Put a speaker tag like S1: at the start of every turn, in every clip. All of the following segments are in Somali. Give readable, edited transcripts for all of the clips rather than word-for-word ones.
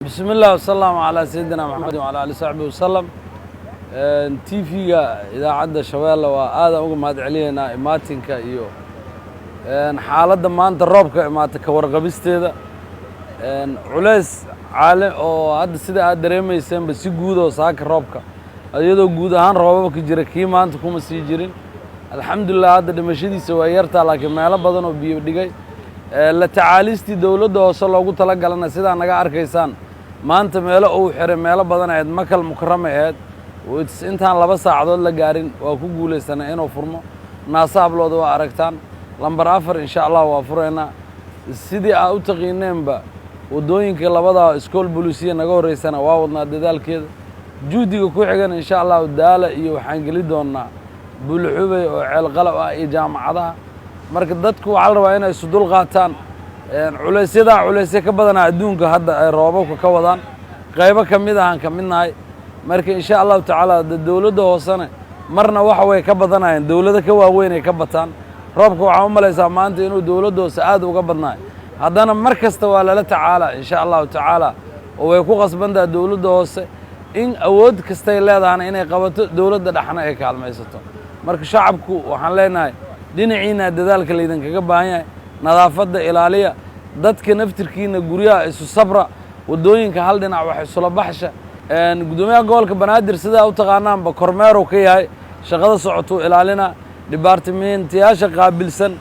S1: بسم الله والسلام على سيدنا محمد وعلى آله وصحبه وسلم. تيفيga idaacadda Shabeelle waa aad uga mahad celinayna imaatinka iyo xaaladda maanta roobka imaata ka warqabisteeda culays caale oo hadda sida aad dareemayseen ba si guud oo saaka roobka iyadoo guud ahaan roobabka jira kii maanta kuma sii jirin alxamdulillah hadda dhimashadiisa waa yartaa laakiin meelo badan oo biyo dhigay la tacaalistii dawladda hoose loogu tala galana sida naga arkaysaan maanta meelo uu xiray meelo badan aad makal mukarrama aad intaan 2 saacadood la gaarin waa ku guuleysana inuu furmo naasablooda waa aragtaan lambar 4 insha Allah waa fureena sidii aad u taqiineenba wadooyinka labada iskool booliisiya naga horeysana waa wadnaa dadaalkeeda juudiga ku xigan insha Allah daala iyo waxaan gali doonaa bulxubay oo ceel qalab ah iyo jaamacadaha marka dadku waxa la rabaa inay isu dul qaataan culaysyada ka badan adduunka hadda ay roobabka ka wadaan qaybo kamid ah ka midnahay marka insha Allah taala dawladda hoosana marna waxa way ka badanayeen dawladda ka waaweyn ay ka bataan roobka waxa u malaysaa maanta inuu dawladda hoose aad uga badnaay haddana mar kasta waa la tacaala insha Allah taala oo way ku qasbantaa dawladda hoose in awood kasta ay leedahay inay qabato dawladda dhaxna ay kaalmaysato marka shacabku waxaan leenahay dhinaciina dadaalka leedan kaga baahan yahay nadaafadda ilaaliya dadka naftirkiina guryaha isu sabra wadooyinka hal dhinac wax isula baxsha gudoomiyaha gobolka Banaadir sida u taqaanaan ba kormeero ka yahay shaqada socoto ilaalina departmentyaasha qaabilsan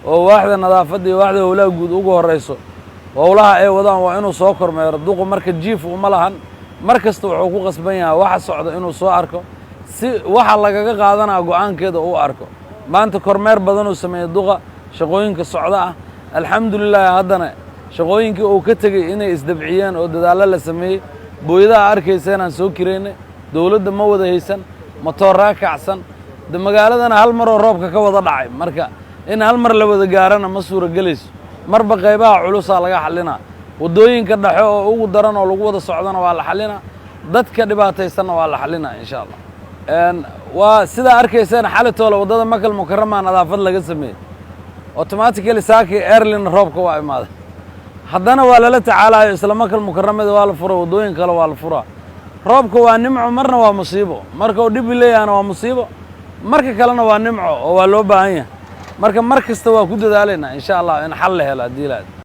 S1: oo waaxda nadaafadda iyo waaxda howlaha guud ugu horeyso howlaha ay wadaan waa inuu soo kormeero duqo marka jiif uma lahan markasta wuxuu ku qasban yahay waxa socda inuu soo arko si waxa lagaga qaadanaa go'aankeeda uu arko maanta kormeer badan uu sameeyay duqa shaqooyinka socda ah alxamdulillah haddana shaqooyinkii uu ka tagay inay isdabciyeen oo dadaalo la sameeyay booyadaha arkayseen aan soo kireynay dawladda ma wada haysan matoorraa kacsan magaaladana hal mar oo roobka ka wada dhacay marka in hal mar la wada gaarana ma suuragelayso marba qaybaha culusa laga xalinaa wadooyinka dhaxo oo ugu daran oo lagu wada socdana waa la xalinaa dadka dhibaataysanna waa la xalinaa insha Allah waa sida arkayseen xalatoola wadada makal mukarrama nadaafad laga sameeyay automatically saaki airline roobka waa imaaday haddana waa la tacaalayo isla makal mukarramada waa la furo wadooyin kale waa la furaa roobka waa nimco marna waa musiibo marka uu dib leeyahana waa musiibo marka kalena waa nimco oo waa loo baahan yahay marka mar kasta waa ku dadaaleyna insha Allah in xal la helo hadii la